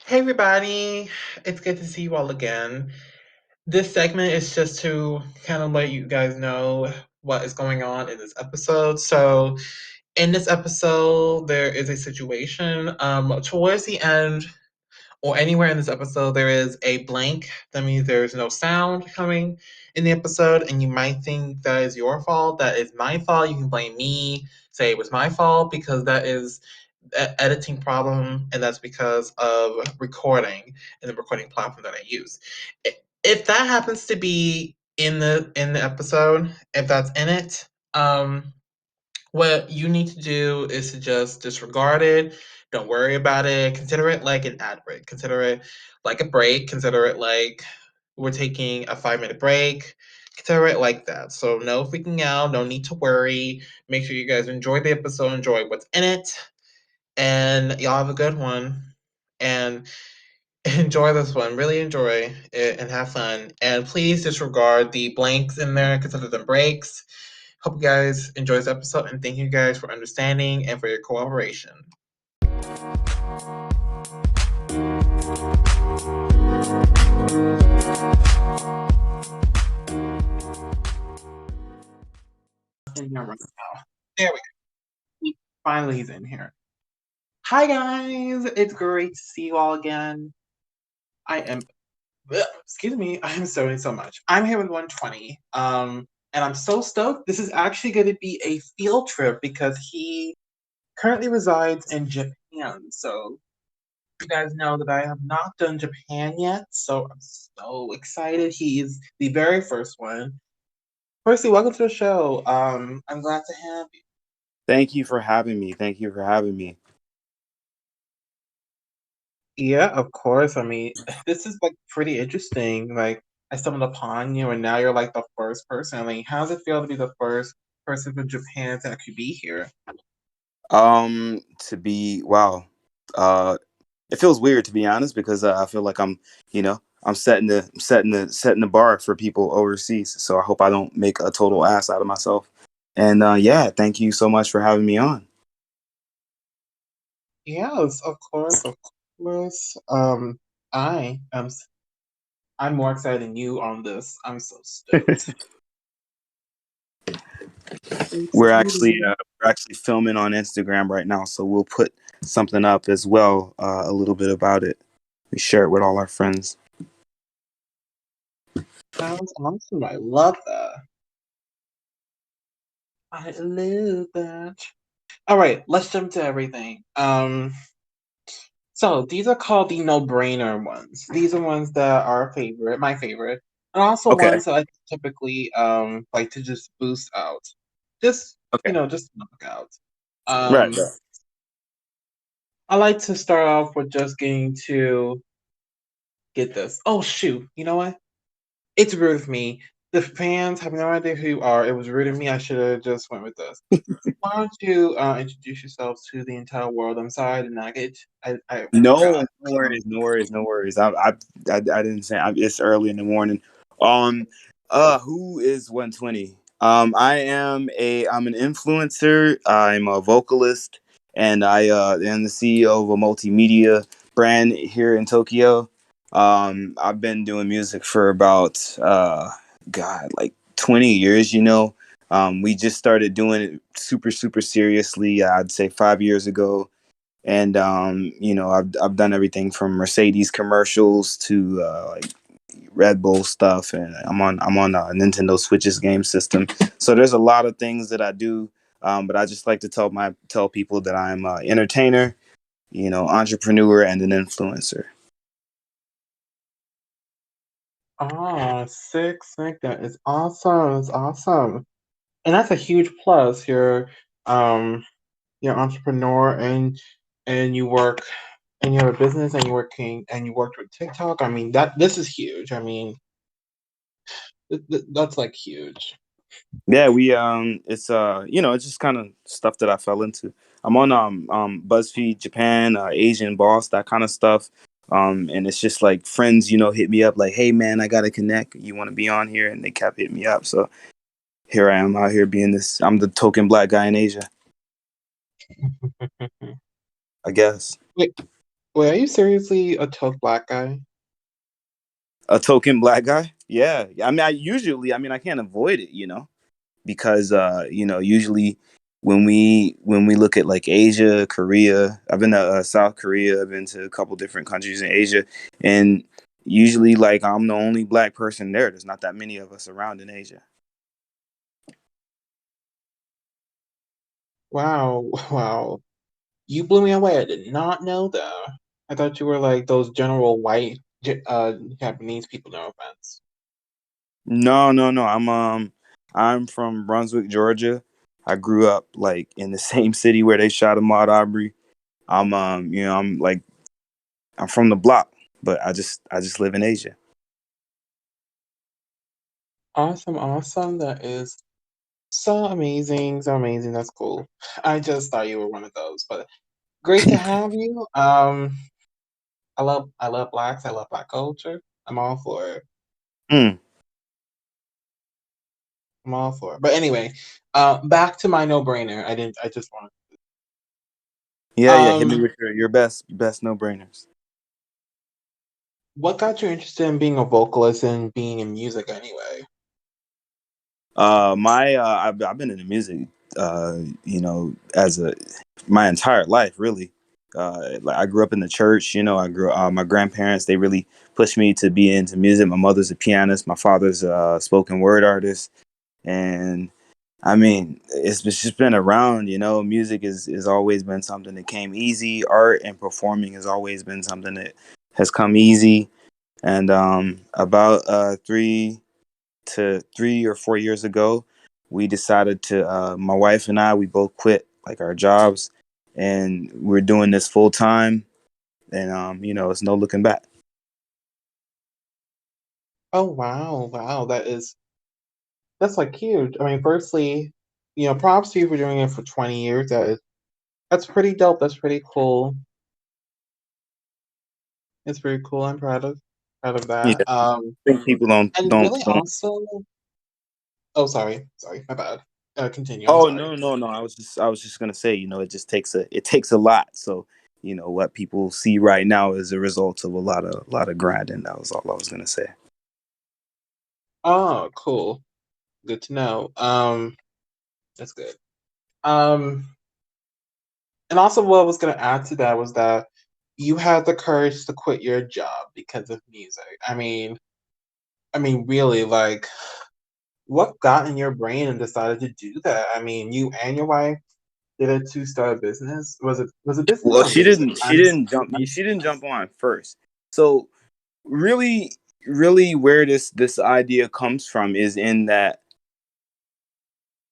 Hey everybody, it's good to see you all again. This segment is just to kind of let you guys know what is going on in this episode. So, in this episode, there is a situation. Towards the end, or anywhere in this episode, there is a blank. That means there's no sound coming in the episode, and you might think that is your fault. That is my fault. You can blame me, say it was my fault, because that is an editing problem, and that's because of recording and the recording platform that I use. If that happens to be in the episode, if that's in it, what you need to do is to just disregard it. Don't worry about it. Consider it like an ad break. Consider it like a break. Consider it like we're taking a 5 minute break. Consider it like that. So, no freaking out. No need to worry. Make sure you guys enjoy the episode, enjoy what's in it, and y'all have a good one. And enjoy this one. Really enjoy it and have fun. And please disregard the blanks in there. Consider them breaks. Hope you guys enjoy this episode and thank you guys for understanding and for your cooperation. In here right now. There we go. Finally, he's in here. Hi guys, it's great to see you all again. I am, excuse me, I am so much. I'm here with OneTwenty. And I'm so stoked. This is actually going to be a field trip because he currently resides in Japan. So you guys know that I have not done Japan yet, so I'm so excited. He is the very first one. Percy, welcome to the show. I'm glad to have you. Thank you for having me. Thank you for having me. Yeah, of course. I mean, this is like pretty interesting. Like, I stumbled upon you, and now you're like the first person. I mean, how does it feel to be the first person from Japan to actually be here? To be wow, uh, it feels weird to be honest because I feel like I'm setting the bar for people overseas. So I hope I don't make a total ass out of myself. And yeah, thank you so much for having me on. Yes, of course, of course. I am. I'm more excited than you on this. I'm so stoked. We're actually filming on Instagram right now, so we'll put something up as well, a little bit about it. We share it with all our friends. Sounds awesome. I love that. I love that. All right, let's jump to everything. So these are called the no-brainer ones. These are ones that are favorite, my favorite, and also Okay. ones that I typically like to just boost out, just Okay. just knock out. Right. I like to start off with just getting to get this. Oh shoot, you know what? It's rude of me. The fans have no idea who you are. It was rude of me. I should have just went with this. Why don't you introduce yourselves to the entire world? I'm sorry I did not get. I No, forgot. no worries, no worries, no worries. I didn't say it's early in the morning. Um, who is OneTwenty? I'm an influencer. I'm a vocalist, and I am the CEO of a multimedia brand here in Tokyo. I've been doing music for about like 20 years. We just started doing it super seriously. I'd say 5 years ago, and I've done everything from Mercedes commercials to like Red Bull stuff, and I'm on a Nintendo Switch's game system. So there's a lot of things that I do, but I just like to tell people that I'm an entertainer, entrepreneur, and an influencer. Ah, sick, sick. That is awesome. It's awesome. And that's a huge plus. Um you're an entrepreneur and you work and you have a business and you're working and you worked with TikTok. I mean that this is huge. I mean that's like huge. Yeah, it's it's just kind of stuff that I fell into. I'm on BuzzFeed Japan, Asian Boss, that kind of stuff. And it's just like friends, hit me up like, hey man, I gotta connect. You want to be on here? And they kept hitting me up. So here I am out here being this. I'm the token black guy in Asia, I guess. Wait. Wait, are you seriously a tough black guy? A token black guy? Yeah. I mean, I mean, I can't avoid it, because usually when we look at like Asia, Korea, I've been to South Korea, I've been to a couple different countries in Asia, and usually like I'm the only black person there. There's not that many of us around in Asia. Wow, wow. You blew me away. I did not know that. I thought you were like those general white Japanese people, no offense. No, no, no. I'm from Brunswick, Georgia. I grew up like in the same city where they shot Ahmaud Arbery. I'm like I'm from the block, but I just live in Asia. Awesome, awesome. That is so amazing, so amazing. That's cool. I just thought you were one of those, but great to have you. I love blacks. I love black culture. I'm all for it. Mm. I'm all for it. But anyway, back to my no-brainer. I didn't. I just wanted. Yeah, yeah. Hit me Um, with your best no brainers. what got you interested in being a vocalist and being in music anyway? I've been in the music, as a my entire life really. Like I grew up in the church. My grandparents, they really pushed me to be into music. My mother's a pianist. My father's a spoken word artist, and I mean, it's just been around. Music is always been something that came easy. Art and performing has always been something that has come easy. And about 3 or 4 years ago, we decided to, my wife and I, we both quit like our jobs, and we're doing this full time. And it's no looking back. Oh wow, wow. That's like huge. I mean, firstly, props to you for doing it for 20 years. That's pretty dope. That's pretty cool. It's pretty cool. I'm proud of Yeah, that. I think people don't And don't really don't. also, oh, sorry, my bad. Continue. I'm Oh, sorry. no, no, no. I was just gonna say, it takes a lot. So what people see right now is a result of a lot of grinding. That was all I was gonna say. Oh, cool. Good to know. That's good. Um, and also what I was gonna add to that was that you had the courage to quit your job because of music. I mean, really, like, what got in your brain and decided to do that? I mean, you and your wife did it to start a business. Was it business Well, or she music? didn't. She didn't jump. She didn't jump on first. So really, really, where this idea comes from is in that,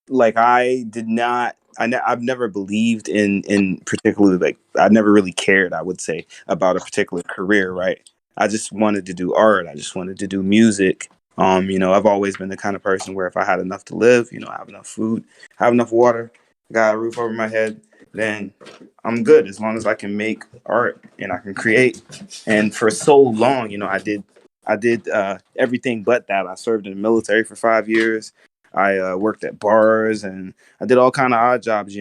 like, I did not. I've never believed in particularly, like, I never really cared, I would say, about a particular career. Right. I just wanted to do art. I just wanted to do music. I've always been the kind of person where if I had enough to live, I have enough food, I have enough water, got a roof over my head, then I'm good as long as I can make art and I can create. And for so long, I did everything but that. I served in the military for 5 years. I worked at bars and I did all kind of odd jobs.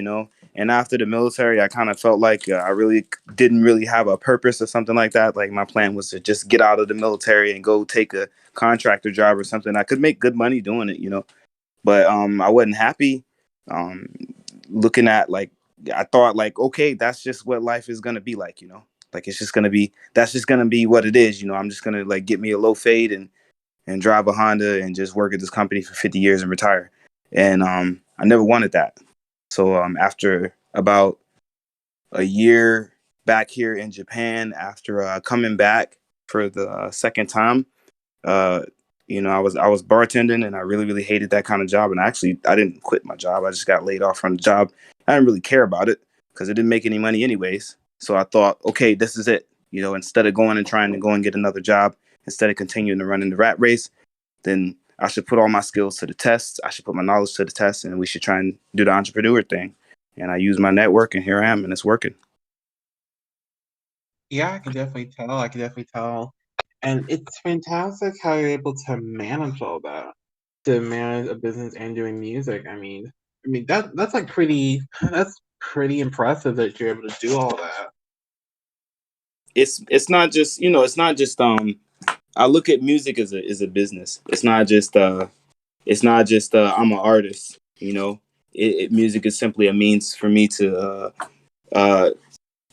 And after the military, I kind of felt like I really didn't really have a purpose or something like that. Like my plan was to just get out of the military and go take a contractor job or something. I could make good money doing it. But I wasn't happy. Um, Looking at, like, I thought, like, okay, that's just what life is gonna be like. Like it's just gonna be that's just gonna be what it is. I'm just gonna like get me a low fade and drive a Honda and just work at this company for 50 years and retire. And I never wanted that. So after about a year back here in Japan, after coming back for the second time, uh, I was bartending and I really really hated that kind of job. And actually, I didn't quit my job. I just got laid off from the job. I didn't really care about it because it didn't make any money anyways. So I thought, okay, this is it. Instead of going and trying to go and get another job, instead of continuing to run in the rat race, then I should put all my skills to the test. I should put my knowledge to the test, and we should try and do the entrepreneur thing. And I use my network, and here I am, and it's working. Yeah, I can definitely tell. I can definitely tell. And it's fantastic how you're able to manage all that, to manage a business and doing music. I mean that's like pretty that's pretty impressive that you're able to do all that. it's not just, it's not just I look at music as a business. It's not just I'm an artist. Music is simply a means for me uh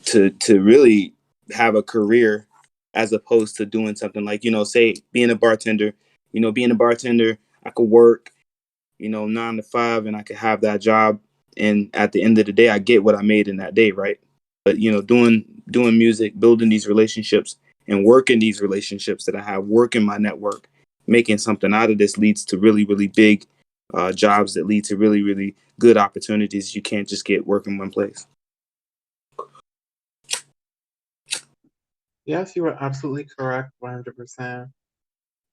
to really have a career, as opposed to doing something like, say being a bartender. Being a bartender, I could work, 9 to 5, and I could have that job. And at the end of the day, I get what I made in that day, right? But doing music, building these relationships, and working these relationships that I have, working my network, making something out of this leads to really, really big jobs that lead to really, really good opportunities. You can't just get work in one place. Yes, you are absolutely correct, 100%.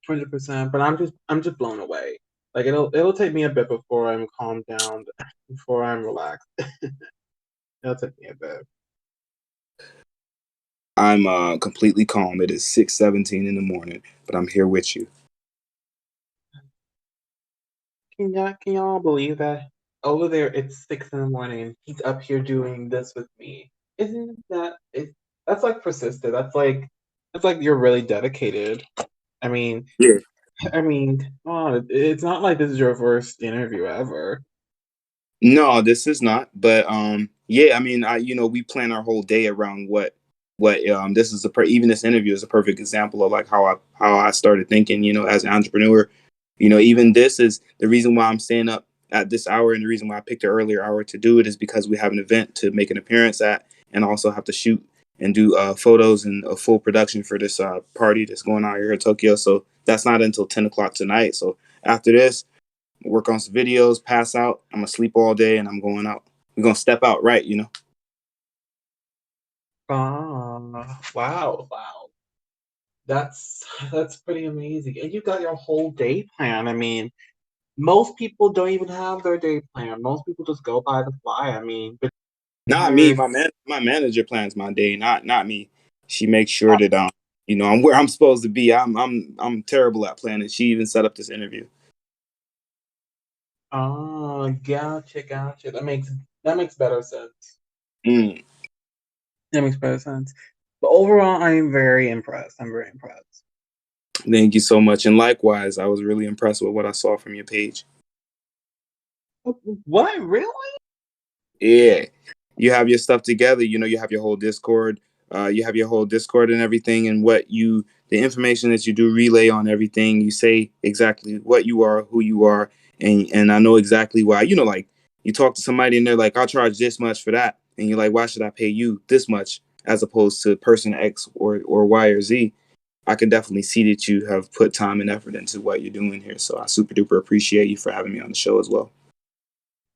100%. But I'm just blown away. Like it'll take me a bit before I'm calmed down, before I'm relaxed. It'll take me a bit. I'm completely calm. It is 6:17 in the morning, but I'm here with you. Can y'all believe that? Over there it's 6 in the morning and he's up here doing this with me. Isn't that it that's like persistent. That's like you're really dedicated. I mean Yeah. I mean, come on, it's not like this is your first interview ever. No, this is not. But yeah, I mean, we plan our whole day around what this is even this interview is a perfect example of like how I started thinking, as an entrepreneur. Even this is the reason why I'm staying up at this hour, and the reason why I picked an earlier hour to do it is because we have an event to make an appearance at, and also have to shoot and do photos and a full production for this party that's going on here in Tokyo. So that's not until 10 o'clock tonight. So after this, work on some videos, pass out. I'm gonna sleep all day, and I'm going out. We're gonna step out, right? Ah, wow, wow. That's that's pretty amazing. And you got your whole day plan. I mean, most people don't even have their day plan. Most people just go by the fly. I mean, but Not me. you're My manager plans my day, not me. She makes sure that I'm where I'm supposed to be. I'm terrible at planning. She even set up this interview. oh, gotcha, gotcha. That makes better sense. Mm, That makes better sense. But overall, I'm very impressed. I'm very impressed. thank you so much, and likewise, I was really impressed with what I saw from your page. What? Really? Yeah, you have your stuff together. You have your whole Discord. You have your whole Discord and everything, and the information that you do relay on everything. You say exactly what you are, who you are, and I know exactly why. Like you talk to somebody and they're like, "I'll charge this much for that," and you're like, "Why should I pay you this much as opposed to person X or Y or Z?" I can definitely see that you have put time and effort into what you're doing here. So I super duper appreciate you for having me on the show as well.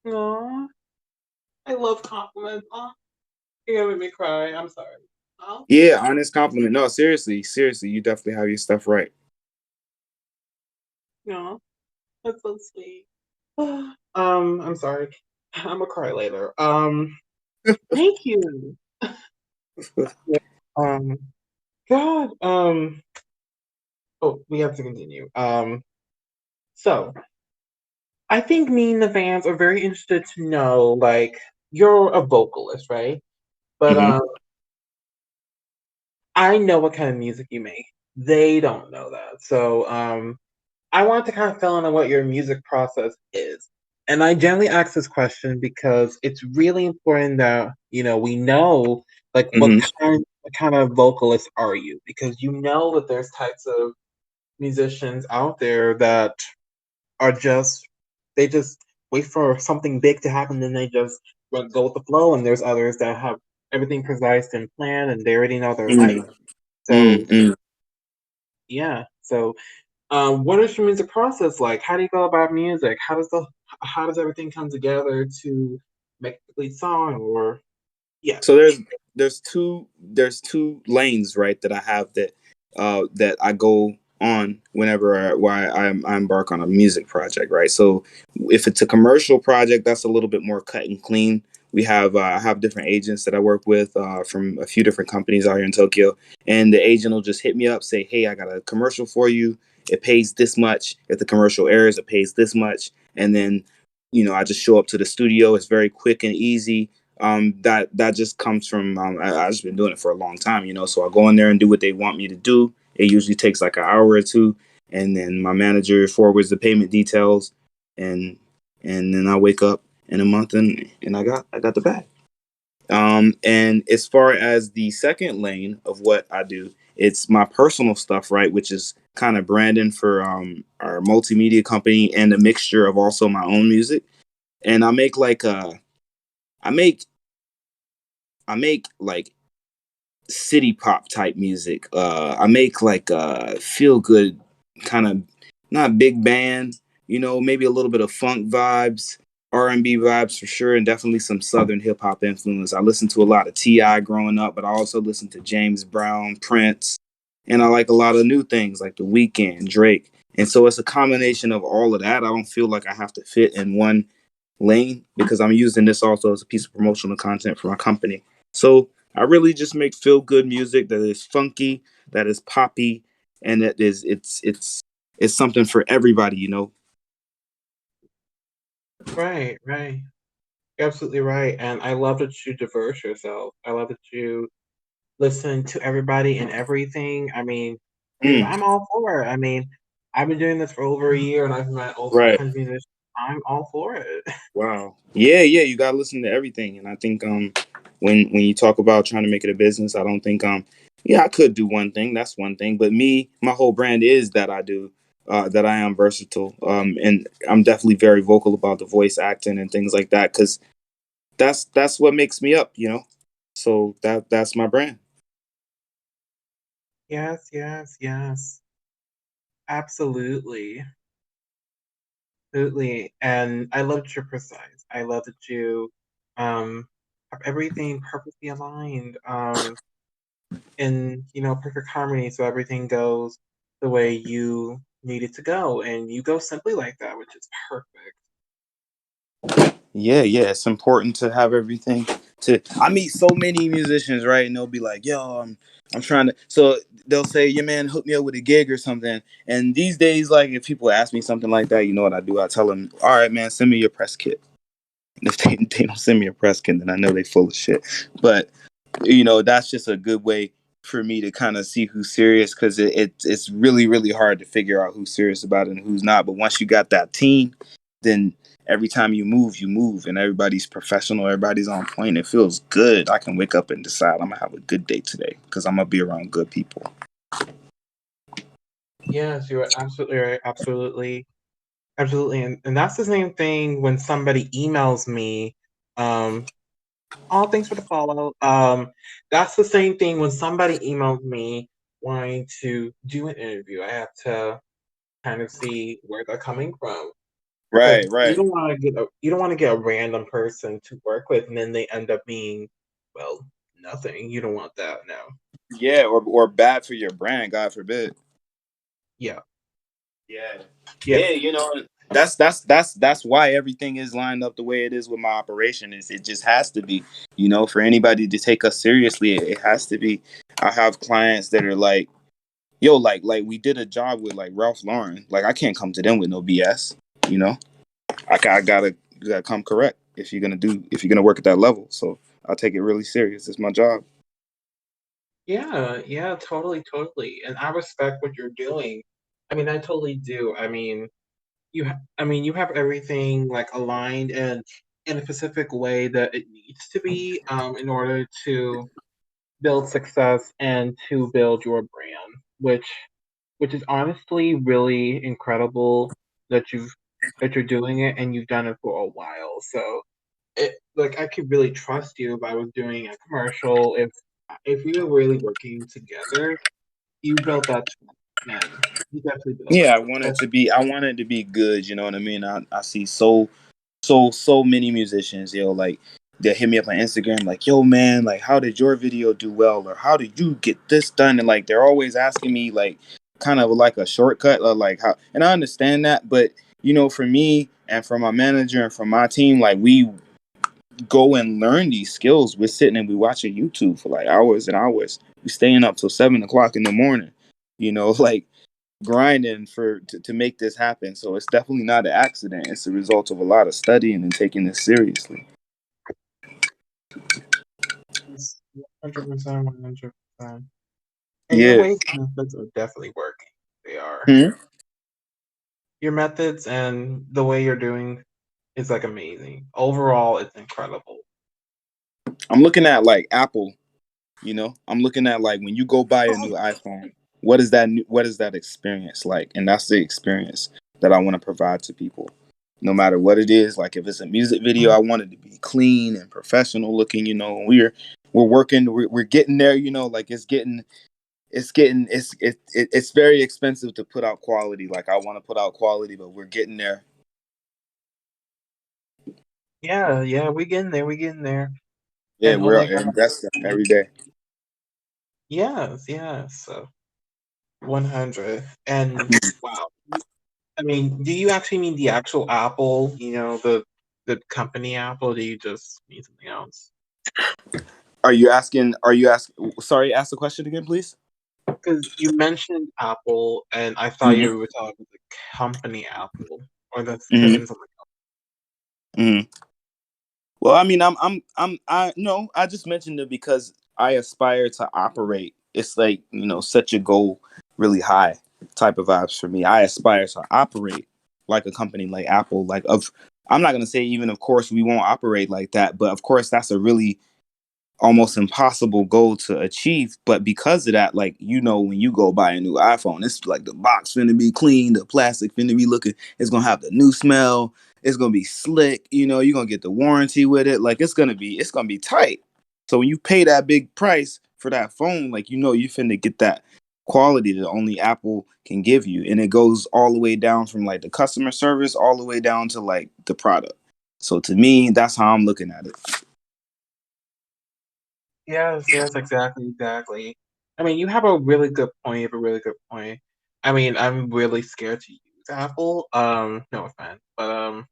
Aw, I love compliments. Aw, you're gonna make me cry. I'm sorry. Aw, Yeah, honest compliment. No, seriously, seriously, you definitely have your stuff right. no, that's so sweet. I'm sorry. I'm gonna cry later. Thank you. Yeah, Um, God. Oh, we have to continue. So I think me and the fans are very interested to know, like, you're a vocalist, right? But Hmm. I know what kind of music you make. They don't know that. So I want to kind of fill in on what your music process is. And I generally ask this question because it's really important that, we know like Hmm. what kind of vocalist are you? Because you know that there's types of musicians out there that are they just wait for something big to happen, then they just go with the flow, and there's others that have everything precise and planned and they already know their life. Mm, mm, So mm. yeah. So what is your music process like? How do you go about music? How does everything come together to make a complete song? Or yeah. So there's two lanes, right, that I have that I go on whenever I embark on a music project, right? So if it's a commercial project, that's a little bit more cut and clean. I have different agents that I work with from a few different companies out here in Tokyo, and the agent will just hit me up, say, "Hey, I got a commercial for you. It pays this much. If the commercial airs, it pays this much." And then I just show up to the studio. It's very quick and easy. That just comes from I've just been doing it for a long time, so I go in there and do what they want me to do. It usually takes like an hour or two, and then my manager forwards the payment details, and then I wake up in a month, and I got the bag. And as far as the second lane of what I do, it's my personal stuff, right? Which is kind of branding for our multimedia company and a mixture of also my own music. And I make I make like city pop type music. I make like feel good kind of, not big band, maybe a little bit of funk vibes, R&B vibes for sure, and definitely some southern hip hop influence. I listened to a lot of Ti growing up, but I also listened to James Brown, Prince, and I like a lot of new things like The Weeknd, Drake. And so it's a combination of all of that. I don't feel like I have to fit in one lane because I'm using this also as a piece of promotional content for my company. So I really just make feel good music that is funky, that is poppy, and that is it's something for everybody. Right, right. You're absolutely right. And I love that you diverse yourself. I love that you listen to everybody and everything. I mean, dude, Mm, I'm all for it. I mean, I've been doing this for over a year and I've met over right. 100 musicians. I'm all for it. Wow. Yeah, yeah, you gotta listen to everything. And I think when you talk about trying to make it a business, I don't think yeah, I could do one thing, that's one thing. But me, my whole brand is that I do that I am versatile. And I'm definitely very vocal about the voice acting and things like that, because that's what makes me up. So that's my brand. Yes, yes, yes. Absolutely. Absolutely. And I love that you're precise. I love that you um have everything perfectly aligned. In perfect harmony, so everything goes the way you need it to go, and you go simply like that, which is perfect. Yeah, yeah, it's important to have everything. To I meet so many musicians, right? And they'll be like, "Yo, I'm trying to." So they'll say, "Yeah, man, hook me up with a gig or something." And these days, like if people ask me something like that, you know what I do? I tell them, "All right, man, send me your press kit." And if they don't send me a press kit, then I know they full of shit. But that's just a good way for me to kind of see who's serious, because it's really really hard to figure out who's serious about it and who's not. But once you got that team, then every time you move, and everybody's professional, everybody's on point. It feels good. I can wake up and decide I'm gonna have a good day today because I'm gonna be around good people. Yes, you're absolutely right. Absolutely. Absolutely. And that's the same thing when somebody emails me. Um, all thanks for the follow. That's the same thing when somebody emails me wanting to do an interview. I have to kind of see where they're coming from. Because Right, right. you don't want to get a random person to work with and then they end up being, well, nothing. You don't want that, no. Yeah, or bad for your brand, God forbid. Yeah. Yeah, Yeah. yeah. That's why everything is lined up the way it is with my operation. Is it just has to be, for anybody to take us seriously, it has to be. I have clients that are like, yo, like we did a job with like Ralph Lauren. Like I can't come to them with no BS. You know, I gotta you gotta come correct if you're gonna work at that level. So I take it really serious. It's my job. Yeah, yeah, totally, totally. And I respect what you're doing. I mean, I totally do. I mean, you have everything like aligned and in a specific way that it needs to be in order to build success and to build your brand, which is honestly really incredible that you're doing it and you've done it for a while. So like I could really trust you if I was doing a commercial, if we were really working together. You built that trust, man. You definitely built Yeah, that I trust. want it to be. I want it to be good. You know what I mean? I see so many musicians, like they hit me up on Instagram, like, yo, man, like, how did your video do well, or how did you get this done? And like, they're always asking me, like, kind of like a shortcut, or like how. And I understand that, but for me and for my manager and for my team, like, we go and learn these skills. We're sitting and we watching YouTube for like hours and hours. We staying up till 7 o'clock in the morning. Like grinding to make this happen. So it's definitely not an accident. It's a result of a lot of studying and taking this seriously. It's 100%, 100%. And your Yeah. ways and methods are definitely working. They are. Hmm? Your methods and the way you're doing is like amazing. Overall, it's incredible. I'm looking at like Apple. I'm looking at like when you go buy a new iPhone. What is that experience like? And that's the experience that I want to provide to people. No matter what it is, like if it's a music video, I want it to be clean and professional looking. And we're working, we're getting there. Like it's very expensive to put out quality. Like I want to put out quality, but we're getting there. Yeah, yeah, we getting there, we getting there. Yeah, And oh we're my god, investing every day. yes, yes, 100. And wow, I mean, do you actually mean the actual Apple? The company Apple? Or do you just mean something else? Are you asking? Sorry, ask the question again, please. Because you mentioned Apple, and I thought Hmm. you were talking about the company Apple, or that's could have Hmm. been something else. Hmm. Well, I mean, I no, I just mentioned it because I aspire to operate. It's like, such a goal, really high type of vibes for me. I aspire to operate like a company like Apple. I'm not gonna say even, of course, we won't operate like that, but of course, that's a really almost impossible goal to achieve. But because of that, like, when you go buy a new iPhone, it's like the box finna be clean, the plastic finna be looking, it's gonna have the new smell, it's gonna be slick, you're gonna get the warranty with it. Like it's gonna be tight. So when you pay that big price for that phone, like you finna get that quality that only Apple can give you. And it goes all the way down from like the customer service all the way down to like the product. So to me, that's how I'm looking at it. Yes, yes, exactly, exactly. I mean, you have a really good point. You have a really good point. I mean, I'm really scared to use Apple. No offense, but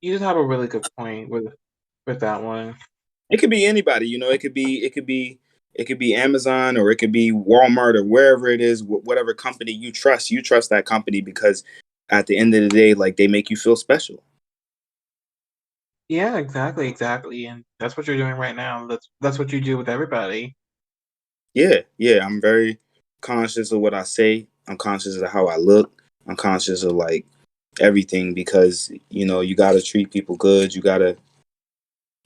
you just have a really good point with that one. It could be anybody, it could be Amazon, or it could be Walmart, or wherever it is, whatever company you trust. You trust that company because at the end of the day, like, they make you feel special. Yeah, exactly, exactly, and that's what you're doing right now. That's what you do with everybody. Yeah, yeah. I'm very conscious of what I say. I'm conscious of how I look. I'm conscious of like everything because you got to treat people good. You got to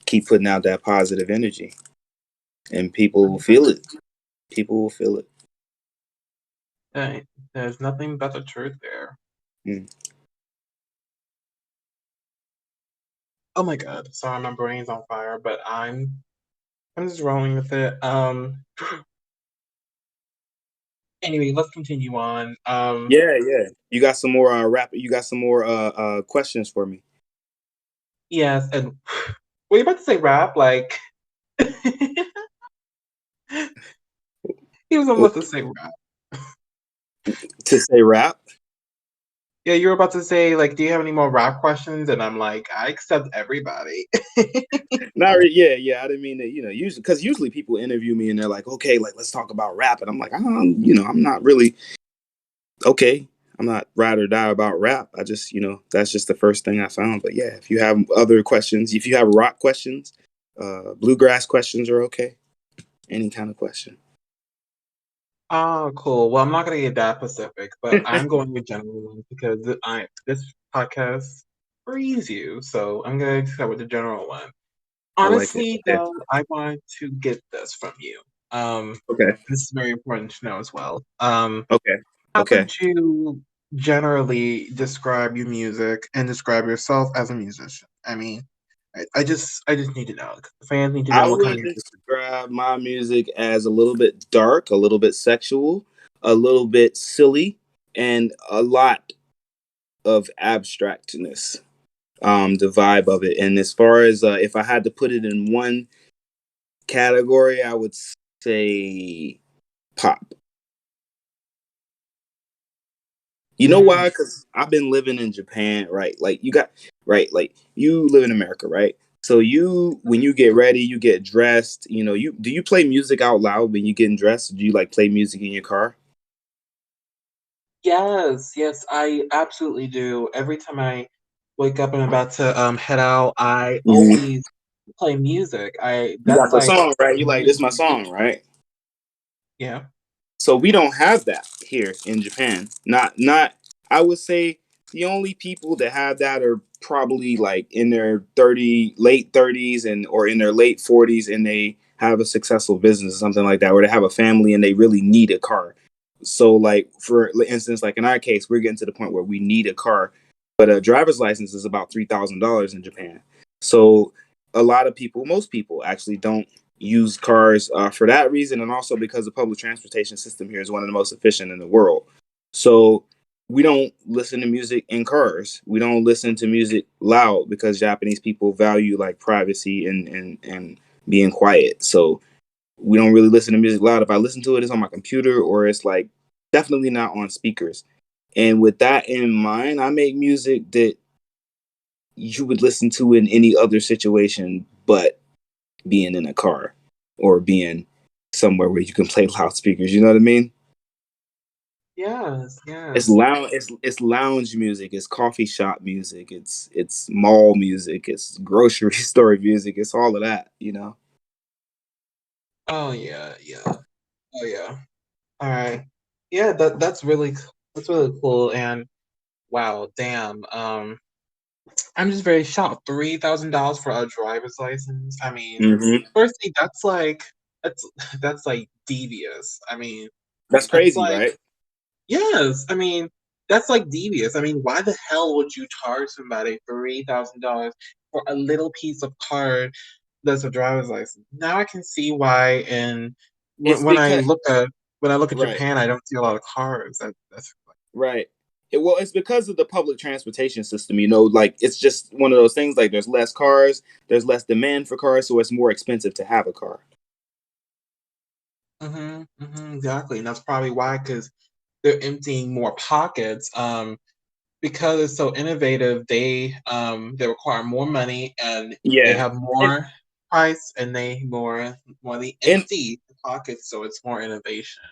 keep putting out that positive energy, and people will feel it. People will feel it. Hey, there's nothing but the truth there. Mm. Oh my God, sorry, my brain's on fire, but I'm just rolling with it. Anyway, let's continue on. Yeah, yeah. You got some more rap. You got some more questions for me. Yes, and were you about to say rap? Like he was almost to say rap. To say rap? Yeah, you were about to say like, do you have any more rap questions? And I'm like, I accept everybody. Yeah, yeah. I didn't mean that. Usually, because usually people interview me and they're like, "Okay, like let's talk about rap," and I'm like, I'm not really okay. I'm not ride or die about rap. I just, that's just the first thing I found. But yeah, if you have other questions, if you have rock questions, bluegrass questions are okay. Any kind of question. Oh, cool. Well, I'm not gonna get that specific, but I'm going with general ones because this podcast frees you. So I'm gonna start with the general one. I like it. Honestly, Okay. though, I want to get this from you. Okay. This is very important to know as well. Okay. How Okay. would you generally describe your music and describe yourself as a musician? I mean, I just need to know. The fans need to I know what kind would of music. describe my music as a little bit dark, a little bit sexual, a little bit silly, and a lot of abstractness. The vibe of it. And as far as if I had to put it in one category, I would say pop. You know Mm, why? Because I've been living in Japan, right? Like you live in America, right? So when you get ready, you get dressed. Do you play music out loud when you getting dressed? Do you like play music in your car? yes, yes, I absolutely do. Every time I wake up and I'm about to head out, I Mhm. always play music. I You got that's the like song, right? You like me. this my song, right? Yeah. So we don't have that here in Japan. Not I would say the only people that have that are probably like in their late 30s and or in their late 40s and they have a successful business or something like that, or they have a family and they really need a car. So like for instance, like in our case, we're getting to the point where we need a car, but a driver's license is about $3,000 in Japan. So a lot of people, most people actually don't use cars for that reason, and also because the public transportation system here is one of the most efficient in the world. So we don't listen to music in cars. We don't listen to music loud because Japanese people value like privacy and being quiet. So we don't really listen to music loud. If I listen to it, it's on my computer or it's like definitely not on speakers. And with that in mind, I make music that you would listen to in any other situation but being in a car or being somewhere where you can play loudspeakers. You know what I mean? Yes, It's yes. lounge. It's lounge music. It's coffee shop music. It's mall music. It's grocery store music. It's all of that. You know. Oh yeah, yeah. Oh yeah. All right. Yeah, that's really cool. And wow, damn. I'm just very shocked. $3,000 for a driver's license. I mean, Hmm. firstly, that's that's like devious. I mean, That's that's crazy, like right? yes. I mean, that's like devious. I mean, why the hell would you charge somebody $3,000 for a little piece of card that's a driver's license? Now I can see why. And It's when I because look at right, Japan, I don't see a lot of cars. That's right. Well, it's because of the public transportation system. You know, like it's just one of those things. Like there's less cars, there's less demand for cars, so it's more expensive to have a car. exactly, and that's probably why, because they're emptying more pockets. Because it's so innovative, they require more money and they Yeah, have and more price and they more money and empty the pockets, so it's more innovation.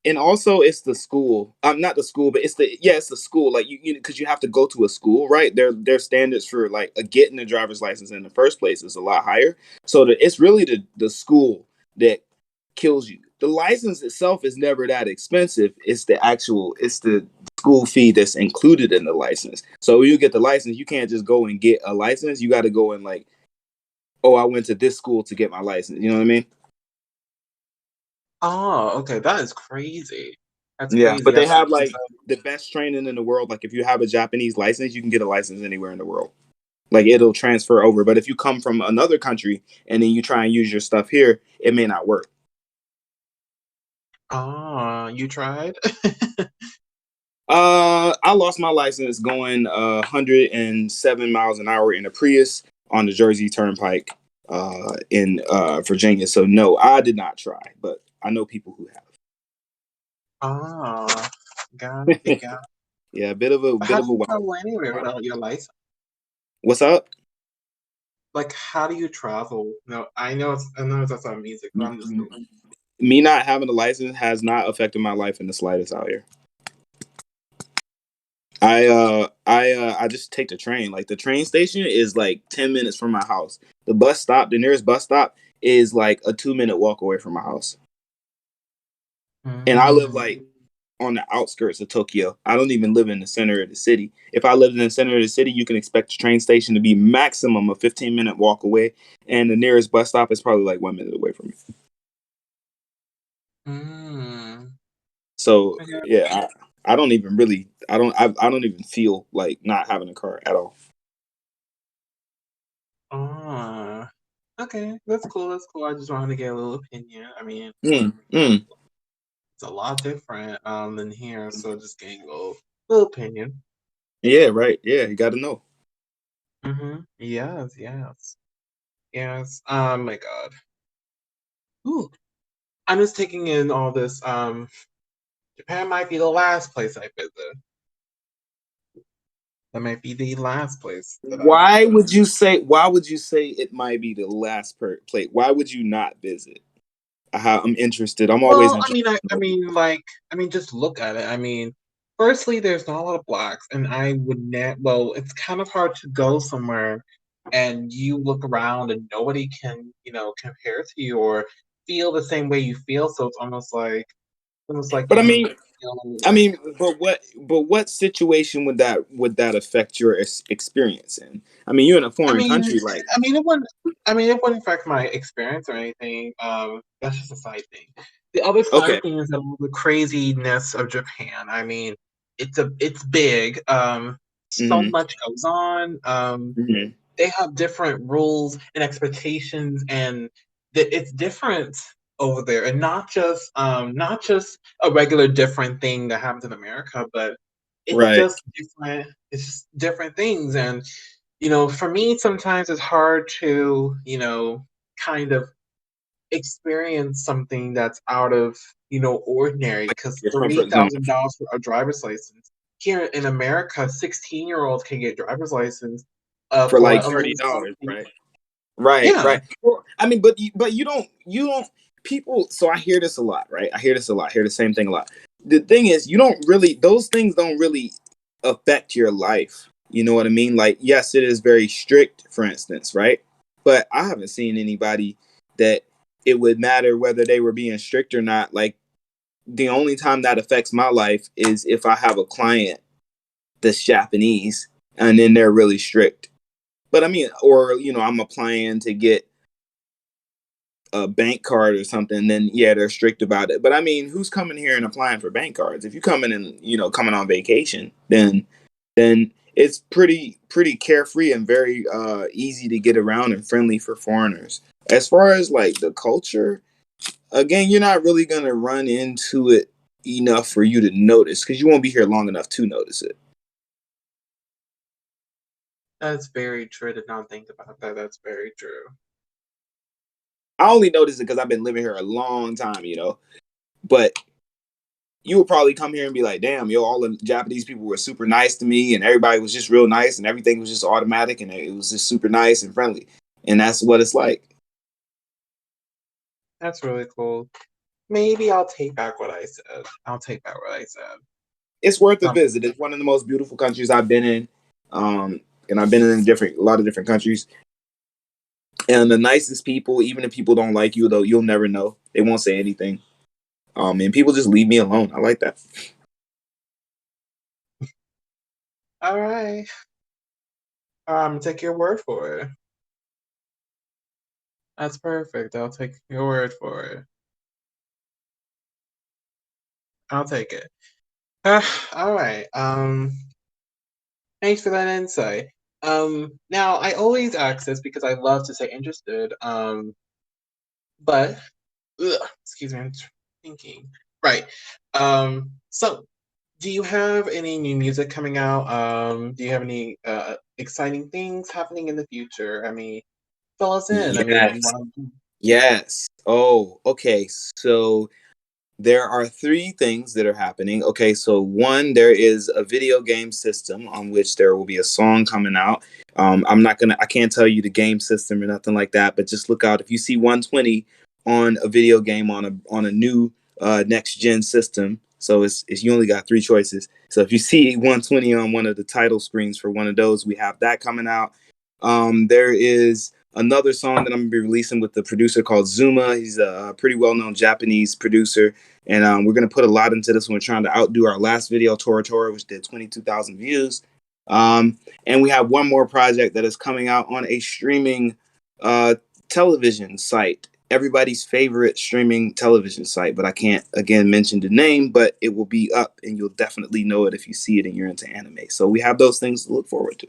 and also it's the school. Not the school, but it's the school. Like you because you have to go to a school, right? Their standards for like getting a driver's license in the first place is a lot higher. So it's really the school that kills you. The license itself is never that expensive. It's the school fee that's included in the license. So when you get the license, you can't just go and get a license. You got to go and like, oh, I went to this school to get my license. You know what I mean? Oh, okay, that is crazy. That's Yeah, crazy. but I they thought have like the best training in the world. Like if you have a Japanese license, you can get a license anywhere in the world. Like it'll transfer over. But if you come from another country and then you try and use your stuff here, it may not work. you tried? I lost my license going 107 miles an hour in a Prius on the Jersey Turnpike in Virginia. So no, I did not try, but I know people who Ah, got it, have. got it. Yeah, But bit how do of a you wild travel anywhere card. without your license? What's up? Like, how do you travel? No, I know that's not music, but I'm just Me not having a license has not affected my life in the slightest out here. I just take the train. Like the train station is like 10 minutes from my house. The nearest bus stop is like a 2 minute walk away from my house. And I live mm, like on the outskirts of Tokyo. I don't even live in the center of the city. If I lived in the center of the city, you can expect the train station to be maximum a 15-minute walk away, and the nearest bus stop is probably like 1 minute away from me. mm. So Okay. yeah, I don't even really I don't even feel like not having a car at all. Ah, okay, that's cool. That's cool. I just wanted to get a little opinion. I mean, Mm, mm. it's a lot different than here, so just getting a little opinion. Yeah, right. Yeah, you got to know. Yes, yes, yes. My God. Ooh, I'm just taking in all this. Japan might be the last place I visit. That might be the last place that I Why visit. would you say? Why would you say it might be the last plate? Why would you not visit? I'm interested. I'm always Well, interested. I mean, just look at it. I mean, firstly, there's not a lot of blacks, and I would net. Well, it's kind of hard to go somewhere and you look around and nobody can, compare to you or feel the same way you feel. So it's almost like But you don't feel I mean, but what situation would that affect your experience in? I mean, you're in a I foreign mean, country, like it wouldn't affect my experience or anything. That's just a side thing. The other okay, side thing is the craziness of Japan. I mean, it's big. So hmm much goes on. hmm They have different rules and expectations, and it's different over there, and not just a regular different thing that happens in America, but it's right, just different. It's just different things, and for me, sometimes it's hard to, kind of experience something that's out of, ordinary because your comfort zone $3,000 for a driver's license. Here in America, 16-year-olds can get driver's license for for like a little $30, something. right? Right, Yeah, right. Well, I mean, but you don't people. So I hear this a lot, right? I hear this a lot. I hear the same thing a lot. The thing is, you don't really those things don't really affect your life. You know what I mean? Like, yes, it is very strict, for instance, right? But I haven't seen anybody that it would matter whether they were being strict or not. Like, the only time that affects my life is if I have a client that's Japanese and then they're really strict. But I mean, or I'm applying to get a bank card or something, then yeah, they're strict about it. But I mean, who's coming here and applying for bank cards? If you're coming in, coming on vacation, then it's pretty carefree and very easy to get around and friendly for foreigners. As far as like the culture, again, you're not really gonna run into it enough for you to notice because you won't be here long enough to notice it. that's very true. To not think about that. That's very true. I only notice it because I've been living here a long time, but you would probably come here and be like, damn, yo, all the Japanese people were super nice to me and everybody was just real nice and everything was just automatic and it was just super nice and friendly. And that's what it's like. That's really cool. Maybe I'll take back what I said. I'll take back what I said. It's worth a Um, visit. It's one of the most beautiful countries I've been in. And I've been in a lot of different countries. And the nicest people, even if people don't like you, though, you'll never know. They won't say anything. And people just leave me alone. I like that. all right. Take your word for it. That's perfect. I'll take your word for it. I'll take it. All right. Thanks for that insight. Now I always ask this because I love to say interested. But excuse me, I'm thinking. Right. So do you have any new music coming out? Do you have any exciting things happening in the future? I mean, fill us in. I mean, do you Yes. want to? Yes. Oh, okay. So there are three things that are happening. Okay, so one, there is a video game system on which there will be a song coming out. I can't tell you the game system or nothing like that, but just look out if you see OneTwenty on a video game on a new next gen system. So it's you only got three choices. So if you see OneTwenty on one of the title screens for one of those, we have that coming out. There is another song that I'm gonna be releasing with the producer called Zuma. He's a pretty well known Japanese producer, and we're gonna put a lot into this one. We're trying to outdo our last video, Tora Tora, which did 22,000 views. And we have one more project that is coming out on a streaming television site, everybody's favorite streaming television site, but I can't again mention the name, but it will be up and you'll definitely know it if you see it and you're into anime. So we have those things to look forward to.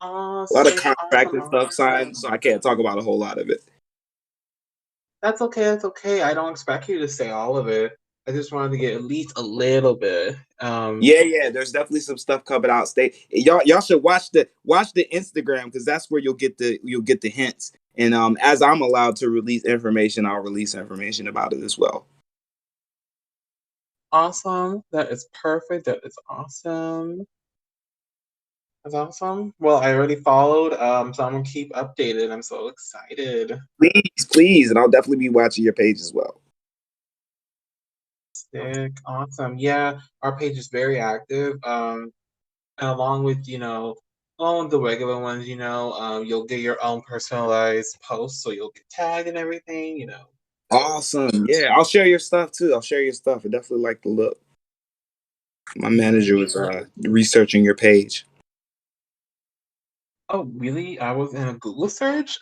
A lot of Awesome, contract awesome, and stuff signed, awesome. so I can't talk about a whole lot of it. That's okay. That's okay. I don't expect you to say all of it. I just wanted to get at least a little bit. Yeah, there's definitely some stuff coming out. Stay, y'all should watch the Instagram because that's where you'll get the hints. And as I'm allowed to release information, I'll release information about it as well. Awesome. That is perfect. That is awesome. That's awesome. Well, I already followed, so I'm gonna keep updated. I'm so excited. Please, please, and I'll definitely be watching your page as well. Sick. Awesome. Yeah, our page is very active. And along with, Well, the regular ones, you'll get your own personalized post, so you'll get tagged and everything. Awesome. Yeah, I'll share your stuff too. I'll share your stuff. I definitely like the look. My Yeah. manager was researching your page. Oh, really? I was in a Google search?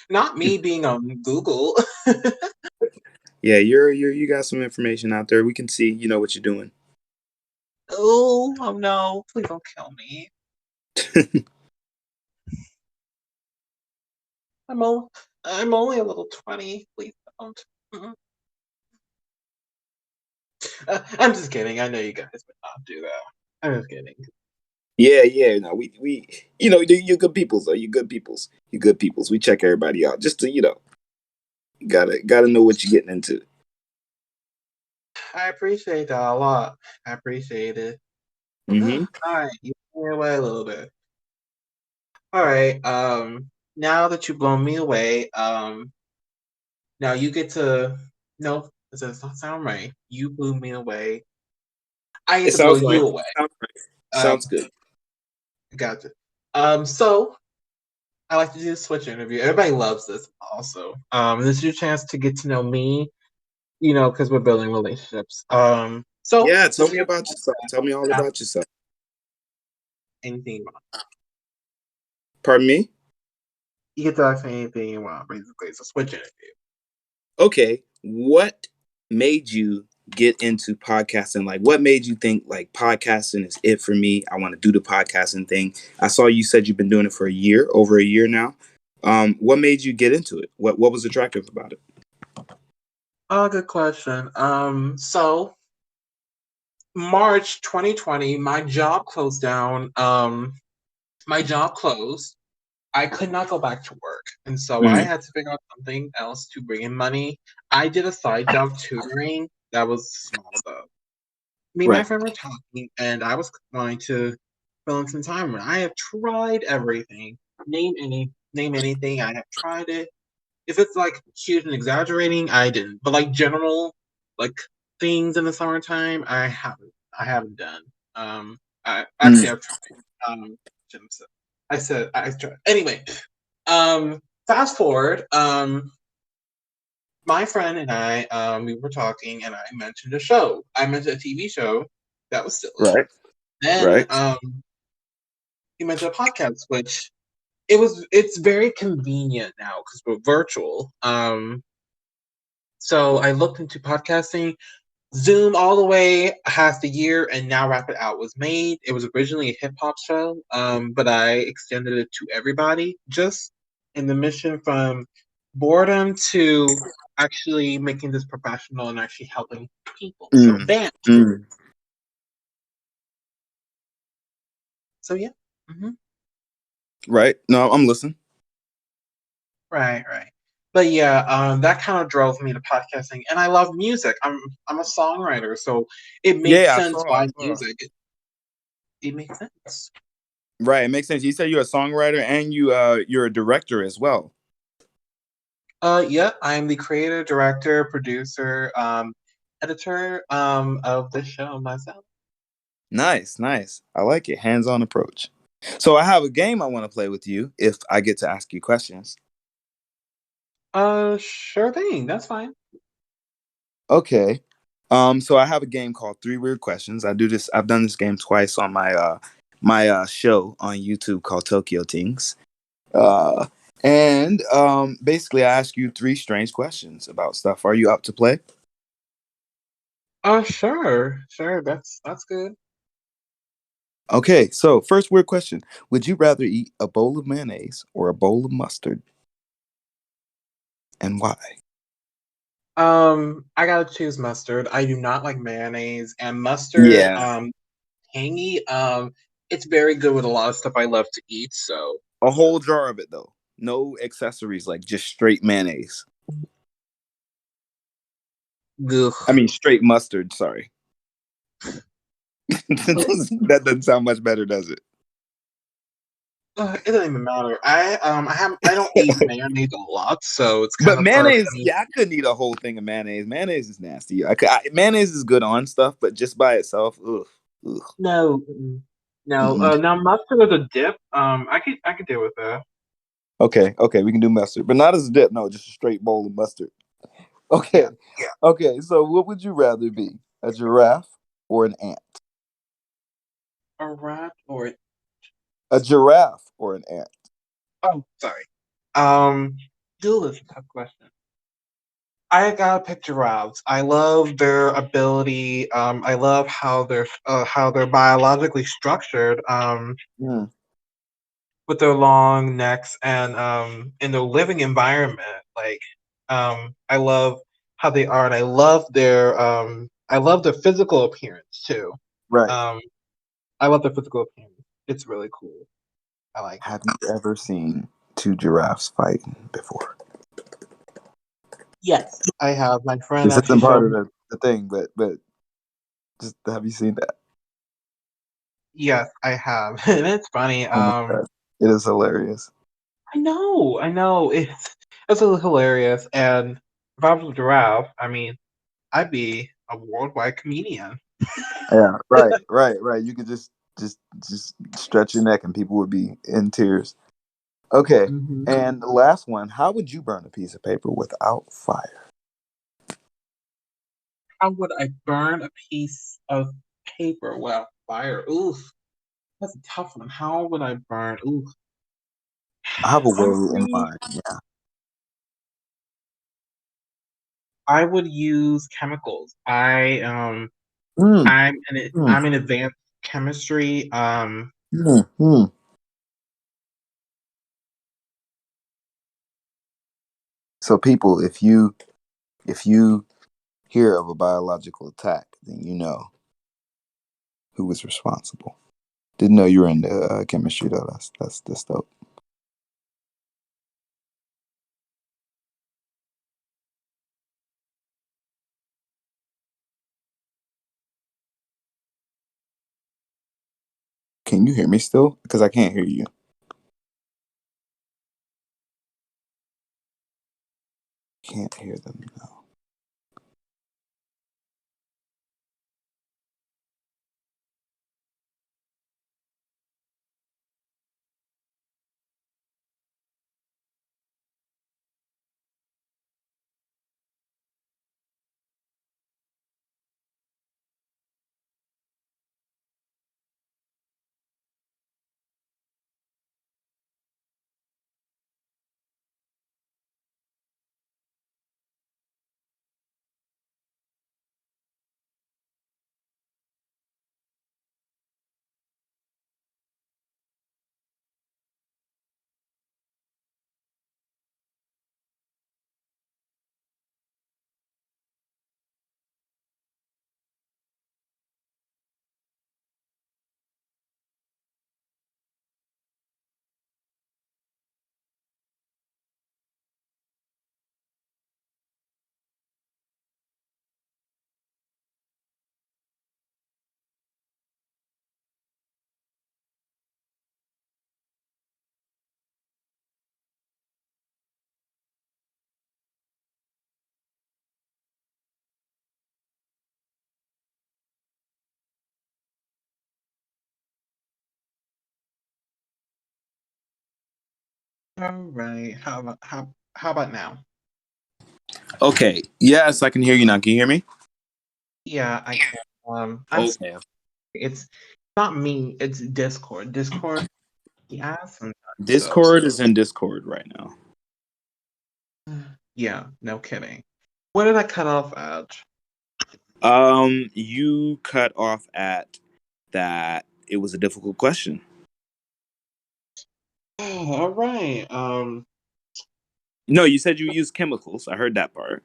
Not me being on Google. Yeah, you got some information out there. We can see, you know what you're doing. Oh no, please don't kill me. I'm o- I'm only a little 20. Please don't. Mm-mm. I'm just kidding. I know you guys would not do that. I'm just kidding. Yeah, yeah. No, we you're good peoples though. You're good peoples. You're good peoples. We check everybody out just to you gotta know what you're getting into. I appreciate that a lot. I appreciate it. All Hmm. right, you blew me away a little bit. All right. Now that you've blown me away, now you get to. No, this does not sound right. You blew me away. I get It to blow sounds right. you away. Sounds right. Um, Sounds good. gotcha. So I like to do a switch interview. Everybody loves this also. This is your chance to get to know me, because we're building relationships. So Yeah, tell this me is about yourself. Tell me all about yourself. anything you want. Pardon me? You get to ask me anything you want, basically. It's a switch interview. Okay, what made you get into podcasting? Like, what made you think like podcasting is it for me? I want to do the podcasting thing. I saw you said you've been doing it for a year, over a year now. What made you get into it? What was attractive about it? Oh, good question. So March 2020, my job closed down. My job closed. I could not go back to work. And so I Mm, had to figure out something else to bring in money. I did a side job tutoring that was small though. Me and my right. friend were talking, and I was wanting to fill in some time. And I have tried everything. Name anything. I have tried it. If it's like cute and exaggerating, I didn't. But like general, like things in the summertime, I haven't done. I actually Mm, I've tried. Shouldn't have I said I tried. Anyway, fast forward. My friend and I, we were talking, and I mentioned a show. I mentioned a TV show that was silly. right. Then, Right. he mentioned a podcast, which it's very convenient now because we're virtual. So I looked into podcasting. Zoom all the way half the year, and now Rapid Out was made. It was originally a hip hop show, but I extended it to everybody, just in the mission from boredom to actually making this professional and actually helping people. So Mm, bam. mm, So yeah. Hmm. right. No, I'm listening. Right, right. But yeah, that kind of drove me to podcasting, and I love music. I'm a songwriter, so it makes Yeah, I sense saw. I why saw. music. It makes sense. Right. It makes sense. You said you're a songwriter and you're a director as well. Yeah, I'm the creator, director, producer, editor, of the show myself. Nice, nice. I like it. Hands-on approach. So I have a game I want to play with you if I get to ask you questions. Sure thing. That's fine. Okay. So I have a game called Three Weird Questions. I've done this game twice on my show on YouTube called Tokyo Things. Uh and basically I ask you three strange questions about stuff. Are you up to play? Sure, sure. That's good. Okay, so first weird question. Would you rather eat a bowl of mayonnaise or a bowl of mustard and why? I gotta choose mustard. I do not like mayonnaise and mustard. Yeah. Tangy. It's very good with a lot of stuff I love to eat. So, A whole jar of it though. No accessories, like just straight mayonnaise. I ugh. mean straight mustard, sorry. That doesn't sound much better, does it? It doesn't even matter. I don't eat mayonnaise a lot, so it's kind But of hard for mayonnaise, me. yeah, I couldn't eat a whole thing of mayonnaise. Mayonnaise is nasty. Mayonnaise is good on stuff, but just by itself, ugh, ugh. No, No, Mm-mm. now mustard as a dip. I could deal with that. Okay, okay, we can do mustard, but not as a dip. No, just a straight bowl of mustard. Okay, Yeah, okay. So, what would you rather be, a giraffe or an ant? a rat or A giraffe or an ant? oh, sorry. Um, Duel is a tough question. I gotta pick giraffes. I love their ability. I love how they're biologically structured. Mm, With their long necks and in their living environment. Like, I love how they are, and I love their physical appearance too. right. Um, I love their physical appearance. It's really cool. I like it. Have you ever seen two giraffes fighting before? Yes, I have. My friend This actually isn't part showed of me. the thing, but just have you seen that? Yes, I have, and it's funny. Oh my god, it is hilarious. I know. It's a hilarious. And if I was a giraffe, I mean, I'd be a worldwide comedian. Yeah, right. You could just stretch your neck and people would be in tears. Okay, Mhm. and the last one, how would you burn a piece of paper without fire? How would I burn a piece of paper without fire? Oof, that's a tough one. How would I burn? Oof, I have a way in honestly, mind. Yeah. I would use chemicals. Mm, mm, I'm in advanced chemistry. mm. So people, if you hear of a biological attack, then you know who was responsible. Didn't know you were into chemistry though. That's dope. Can you hear me still? Because I can't hear you. Can't hear them now. All right. How about now? Okay. Yes, I can hear you now. Can you hear me? Yeah, I can. I'm sorry. Okay. It's not me. It's Discord. Discord. Yeah, sometimes. So Discord is in Discord right now. yeah, no kidding. Where did I cut off at? You cut off at that. It was a difficult question. All right. No, you said you use chemicals. I heard that part.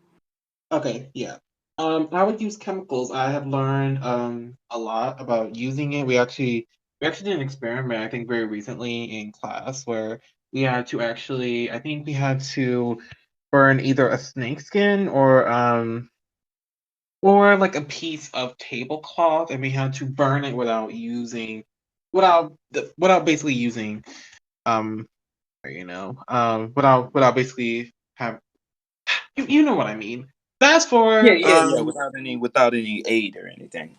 Okay, yeah. I would use chemicals. I have learned a lot about using it. We actually did an experiment, I think very recently in class where we had to actually I think we had to burn either a snake skin or like a piece of tablecloth, and we had to burn it without basically using um without basically have you know what I mean. That's Yeah, for yeah, yeah. Without any aid or anything.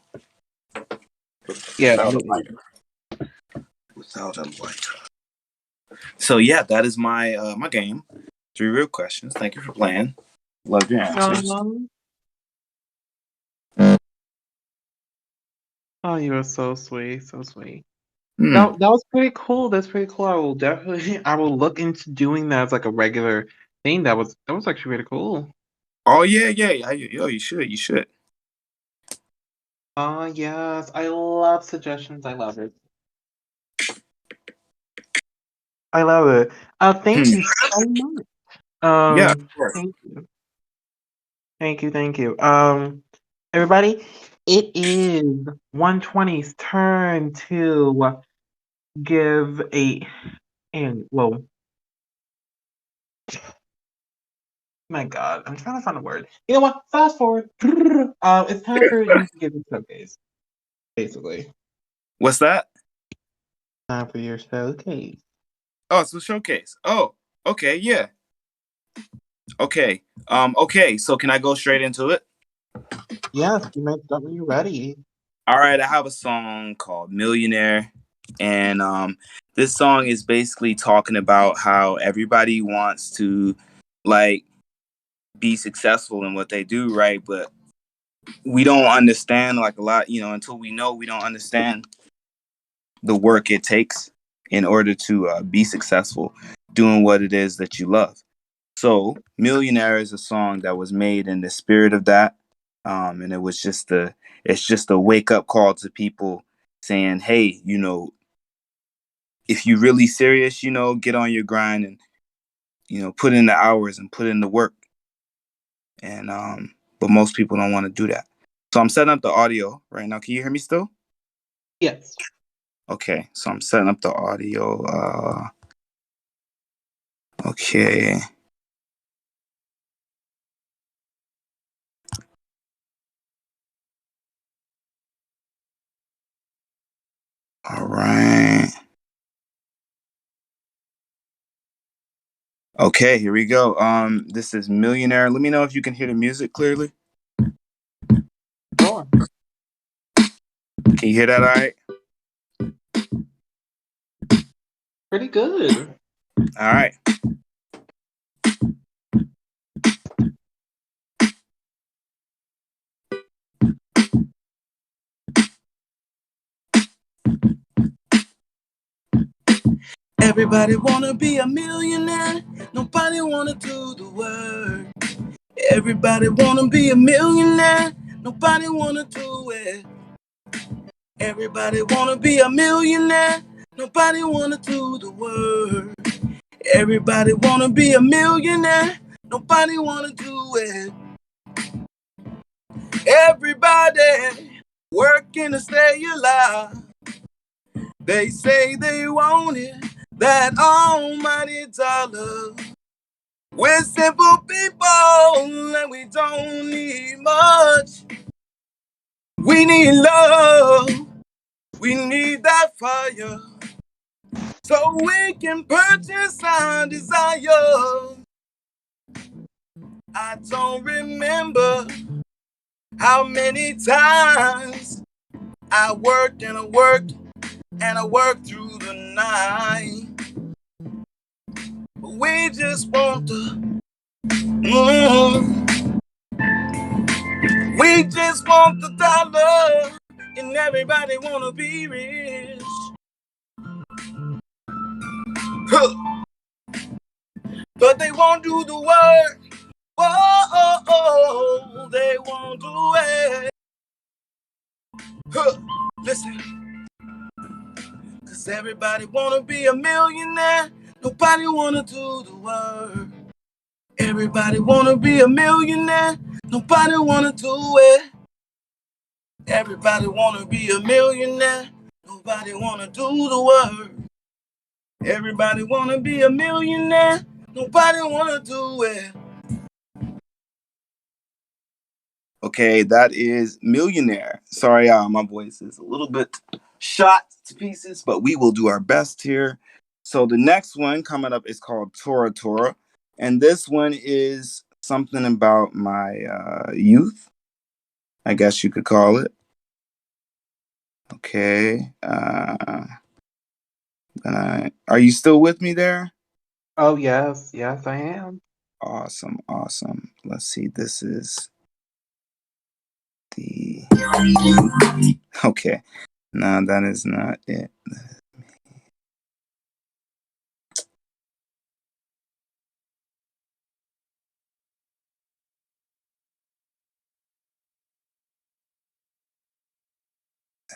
yeah, Without a no, lighter. without a light. So yeah, that is my my game. 3 real questions. Thank you for playing. Love your answers. Oh, you are so sweet, so sweet. Hmm. That was pretty cool. That's pretty cool. I will definitely I will look into doing that as like a regular thing. That was actually really cool. Oh yeah, yeah, yeah. Yo, you should. You should. Oh yes, I love suggestions. I love it. I love it. Thank Hmm. you so much. Yeah, of course. Thank you. Thank you, thank you. Everybody, it is 120's turn to give a and well, my God, I'm trying to find a word. You know what? Fast forward. It's time for you to give your showcase, basically. What's that? Time for your showcase. Oh, it's a showcase. Oh, okay, yeah. Okay. Okay, so can I go straight into it? Yes, you may start when you're ready. All right, I have a song called Millionaire. And this song is basically talking about how everybody wants to like be successful in what they do, right? But we don't understand like a lot, until we know, we don't understand the work it takes in order to be successful doing what it is that you love. So, Millionaire is a song that was made in the spirit of that. And it's just a wake up call to people saying, hey, if you're really serious, get on your grind and, put in the hours and put in the work. And, but most people don't want to do that. So I'm setting up the audio right now. Can you hear me still? Yes. Okay. So I'm setting up the audio. Okay. All right. Okay, here we go. This is Millionaire. Let me know if you can hear the music clearly. Sure. Can you hear that all right? Pretty good. All right. Everybody wanna be a millionaire. Nobody wanna do the work. Everybody wanna be a millionaire. Nobody wanna do it. Everybody wanna be a millionaire. Nobody wanna do the work. Everybody wanna be a millionaire. Nobody wanna do it. Everybody working to stay alive. They say they want it, that almighty dollar. We're simple people and we don't need much. We need love, we need that fire, so we can purchase our desire. I don't remember how many times I worked and I worked and I worked through the night. But we just want to, we just want the dollar, and everybody wanna be rich. Huh. But they won't do the work. Oh, they won't do it. Huh. Listen, cause everybody wanna be a millionaire. Nobody wanna do the work. Everybody wanna be a millionaire. Nobody wanna do it. Everybody wanna be a millionaire. Nobody wanna do the work. Everybody wanna be a millionaire. Nobody wanna do it. Okay, that is Millionaire. Sorry, my voice is a little bit shot to pieces, but we will do our best here. So the next one coming up is called Tora Tora, and this one is something about my youth, I guess you could call it. Okay. Are you still with me there? Oh, yes, yes, I am. Awesome, awesome. Let's see. This is the okay. No, that is not it.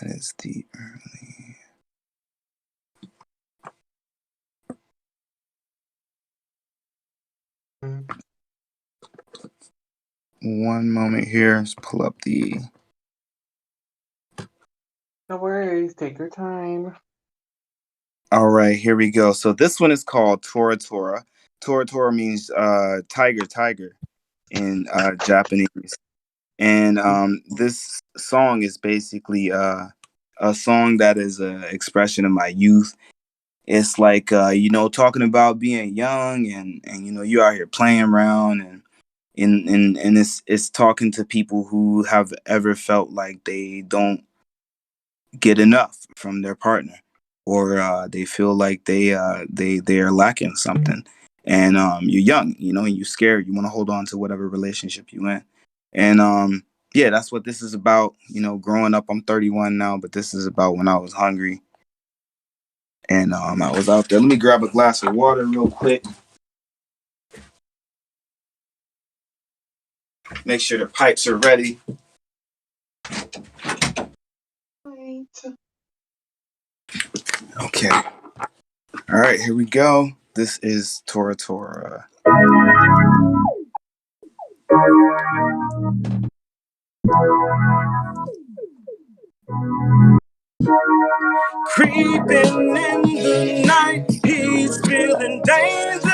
That is the early. Mm, One moment here. Let's pull up the. no worries, take your time. All right, here we go. So this one is called Tora Tora. Tora Tora means tiger, tiger in Japanese. And this song is basically a song that is an expression of my youth. It's like talking about being young and you out here playing around and it's talking to people who have ever felt like they don't get enough from their partner, or they feel like they are lacking something. And you're young, and you're scared. You want to hold on to whatever relationship you in. And yeah, that's what this is about. Growing up, I'm 31 now, but this is about when I was hungry and I was out there. Let me grab a glass of water real quick. Make sure the pipes are ready. Right. Okay. All right, here we go. This is Tora Tora. Creeping in the night, he's feeling dangerous.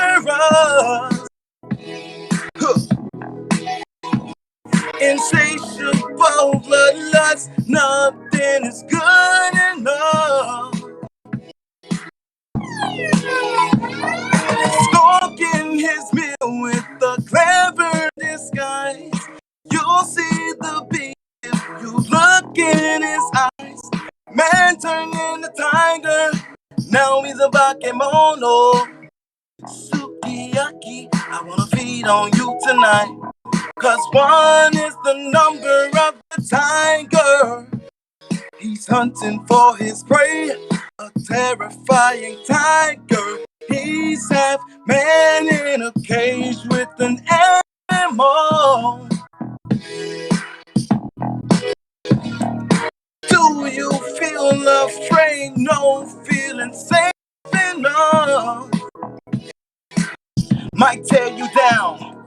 Insatiable bloodlust, nothing is good enough. Stalking his meal with a clever disguise. You'll see the beat if you look in his eyes. Man turned into tiger, now he's a bakemono. Sukiyaki, I wanna feed on you tonight. Cause one is the number of the tiger. He's hunting for his prey, a terrifying tiger. He's half man in a cage with an animal. Do you feel afraid? No, feeling safe enough. Might tear you down,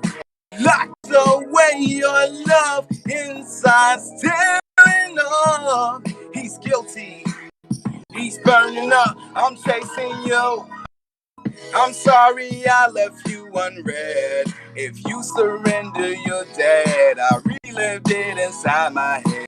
locked away your love inside's tearing up. He's guilty, he's burning up. I'm chasing you. I'm sorry I left you unread. If you surrender, you're dead. I relived it inside my head.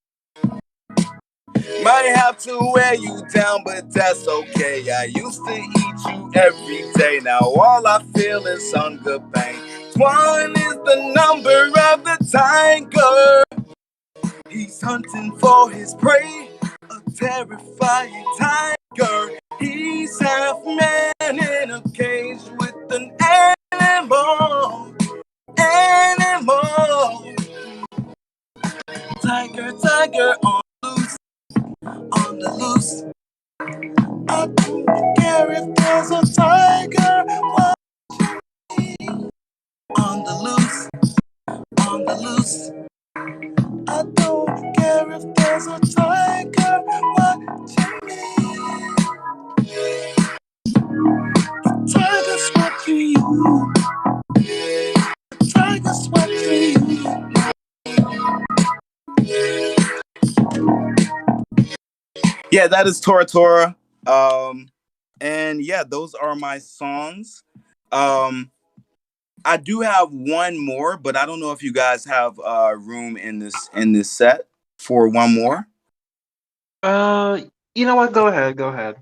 Might have to wear you down, but that's okay. I used to eat you every day. Now all I feel is hunger pain. One is the number of the tiger. He's hunting for his prey, a terrifying tiger. He's half man in a cage with an animal. Animal. Tiger, tiger on loose, on the loose. I don't care if there's a tiger watching me. On the loose, on the loose. I don't care if there's a tiger watching me. Tiger's watching you. Tiger's watching you. Yeah, that is Tora Tora. And yeah, those are my songs. Um, I do have one more, but I don't know if you guys have room in this set for one more. Uh, you know what? Go ahead, go ahead.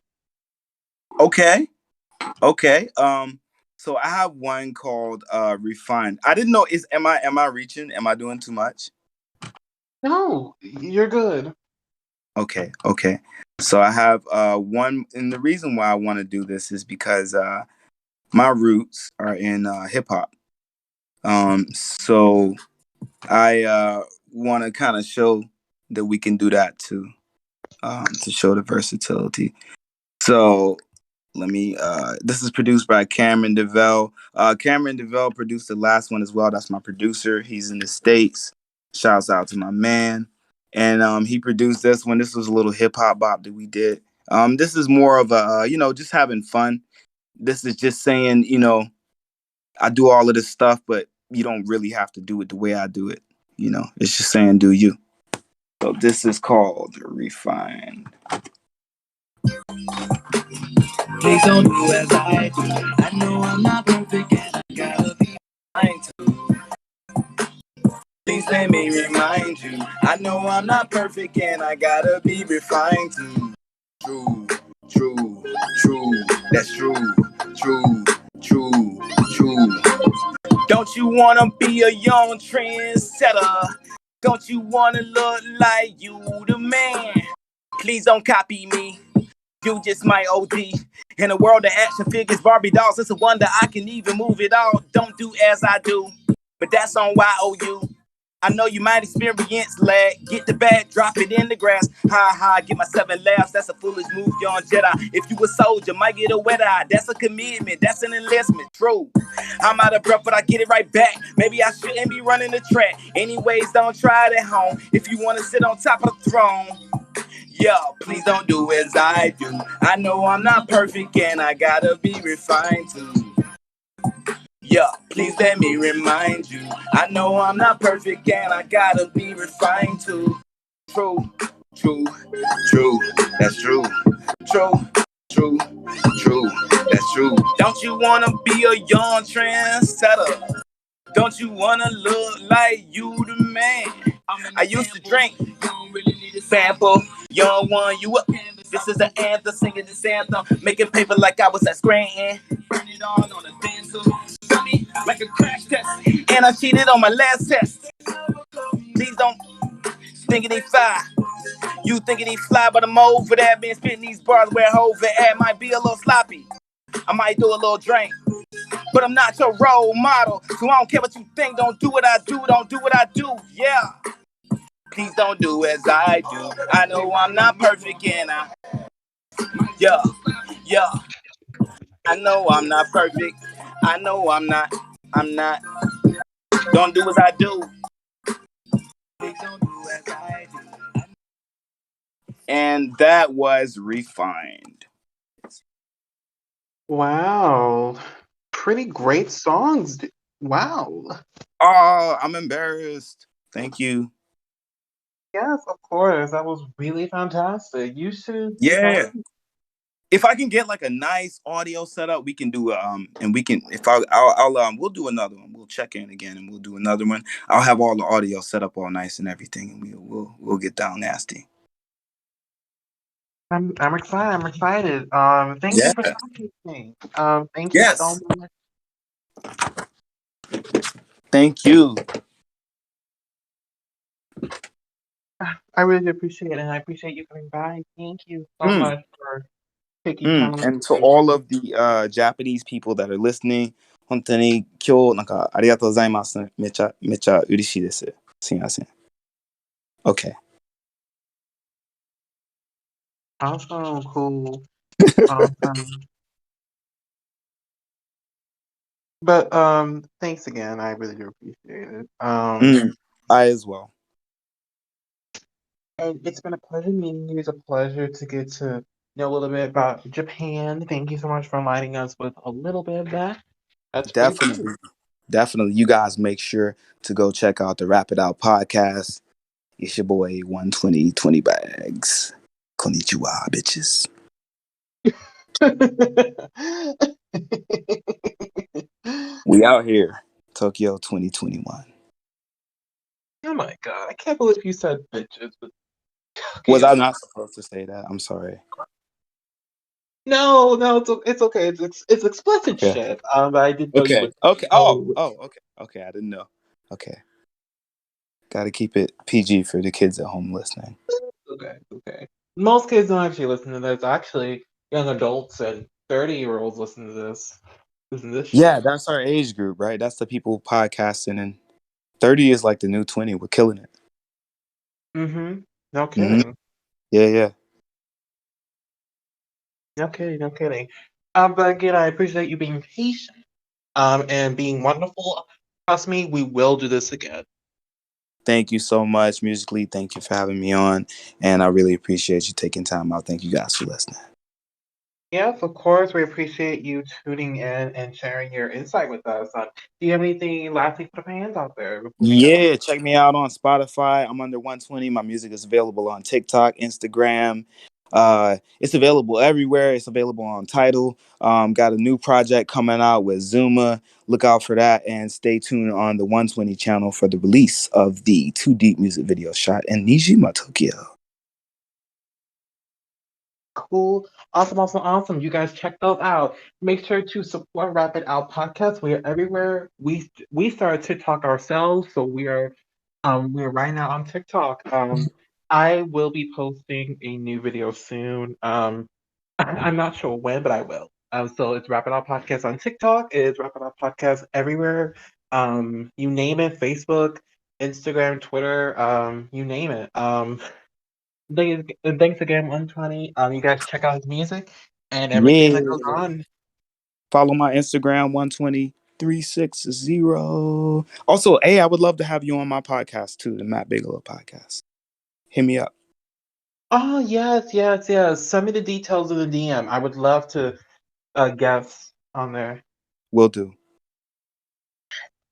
Okay, okay. So I have one called "Refined." I didn't know is am I reaching? Am I doing too much? No, you're good. Okay, okay. So I have one, and the reason why I want to do this is because my roots are in hip hop. So I want to kind of show that we can do that too, to show the versatility. So let me. This is produced by Cameron DeVell. Cameron DeVell produced the last one as well. That's my producer. He's in the States. Shouts out to my man. And he produced this one. This was a little hip hop bop that we did. This is more of a just having fun. This is just saying, I do all of this stuff, but you don't really have to do it the way I do it. It's just saying, do you. So this is called Refined. Please don't do as I do. I know I'm not perfect and I gotta be fine too. Please let me remind you. I know I'm not perfect and I gotta be refined too. True, true, true. That's true, true, true, true. Don't you wanna be a young trendsetter? Don't you wanna look like you the man? Please don't copy me. You just my OD. In a world of action figures, Barbie dolls, it's a wonder I can even move it all. Don't do as I do, but that's on YOU. I know you might experience lag. Get the bag, drop it in the grass. Ha ha, get my 7 laughs. That's a foolish move, young Jedi. If you a soldier, might get a wet eye. That's a commitment, that's an enlistment. True. I'm out of breath, but I get it right back. Maybe I shouldn't be running the track. Anyways, don't try it at home. If you want to sit on top of the throne, yo, please don't do as I do. I know I'm not perfect and I gotta be refined too. Yeah, please let me remind you. I know I'm not perfect and I gotta be refined too. True, true, true, that's true. True, true, true, that's true. Don't you wanna be a young trendsetter? Don't you wanna look like you the man? I used to drink, sample, you don't want you up. This is an anthem, singing this anthem, making paper like I was at Scranton. Burn it on a dancer, dummy, like a crash test. And I cheated on my last test. Please don't think it ain't fire. You think it ain't fly, but I'm over that. Been spitting these bars where Hova at. Might be a little sloppy. I might do a little drink. But I'm not your role model, so I don't care what you think. Don't do what I do, don't do what I do, yeah. Please don't do as I do. I know I'm not perfect and yeah, yeah. I know I'm not perfect. I know I'm not. Don't do as I do. Please don't do as I do. And that was Refined. Wow. Pretty great songs. Wow. Oh, I'm embarrassed. Thank you. Yes, of course. That was really fantastic. You should be proud Yeah. of me. If I can get like a nice audio setup, we can do and we can if I'll we'll do another one. We'll check in again and we'll do another one. I'll have all the audio set up all nice and everything, and we'll get down nasty. I'm excited. I'm excited. Thank you Yeah. for talking to me. Thank you so Yes. much. Thank you. I really appreciate it, and I appreciate you coming by. Thank you so Mm, much for taking time out of And your to day. all of the Japanese people that are listening, 本当に今日なんかありがとうございます。めちゃめちゃ嬉しいです。すみません。Okay. Awesome, cool, awesome. But thanks again. I really do appreciate it. I as well. And it's been a pleasure meeting you. It's a pleasure to get to know a little bit about Japan. Thank you so much for enlightening us with a little bit of that. That's pretty cool. Definitely. Definitely. You guys make sure to go check out the Wrap It Out podcast. It's your boy 120 bags. Konnichiwa, bitches. We out here. Tokyo 2021. Oh my god, I can't believe you said bitches, but Was Tokyo. I not supposed to say that? I'm sorry. No, no, it's okay. It's explicit Okay. shit. But I didn't know you Okay. would Okay. know. Okay. Okay. I didn't know. Okay. Got to keep it PG for the kids at home listening. Okay, okay. Most kids don't actually listen to this. Actually, young adults and 30-year-olds listen to this. Listen to this Yeah, shit. that's our age group, right? That's the people podcasting, and 30 is like the new 20. We're killing it. Mm-hmm. No Hmm. kidding. Yeah, yeah. No kidding. No kidding. But again, I appreciate you being patient. And being wonderful. Trust me, we will do this again. Thank you so much, Musically. Thank you for having me on, and I really appreciate you taking time out. Thank you guys for listening. Yes, of course. We appreciate you tuning in and sharing your insight with us. Do you have anything lastly for the fans out there before we go? Yeah, check me out on Spotify. I'm under 120. My music is available on TikTok, Instagram. It's available everywhere. It's available on Tidal. Got a new project coming out with Zuma. Look out for that and stay tuned on the 120 channel for the release of the Too Deep music video shot in Nijima, Tokyo. Cool. Awesome, awesome, awesome. You guys check those out. Make sure to support Rapid Out Podcast. We are everywhere. We started TikTok ourselves, so we're right now on TikTok. I will be posting a new video soon. I'm not sure when, but I will. So it's Rapid Out Podcast on TikTok. It's Rapid Out Podcast everywhere. You name it, Facebook, Instagram, Twitter, you name it. Thanks again, OneTwenty. You guys check out his music and everything that goes Yeah. on. Follow my Instagram, 120 360. Also, hey, I would love to have you on my podcast too, the Matt Bigelow podcast. Hit me up. Oh yes, yes, yes. Send me the details in the DM. I would love to guest on there. Will do.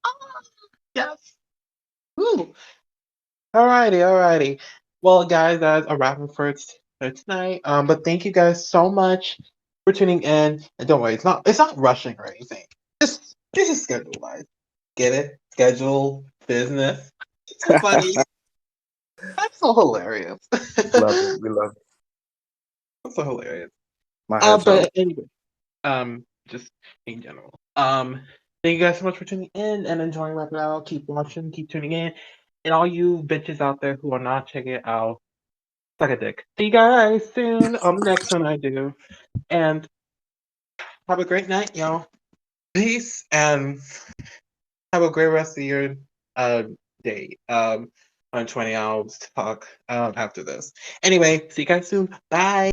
Oh, yes. Woo. Alrighty, alrighty. Well, guys, that's a wrap up for tonight. But thank you guys so much for tuning in. And don't worry, it's not rushing or anything. Just schedule wise. Get it? Schedule business. It's so funny. I'm so hilarious. Love it. We love it. I'm so hilarious. My head felt. But anyway, just in general. Thank you guys so much for tuning in and enjoying Wrap It Out. Keep watching, keep tuning in. And all you bitches out there who are not checking it out, suck a dick. See you guys soon on the next one I do. And have a great night, y'all. Peace and have a great rest of your uh day. On 20 hours to talk after this. Anyway, see you guys soon. Bye.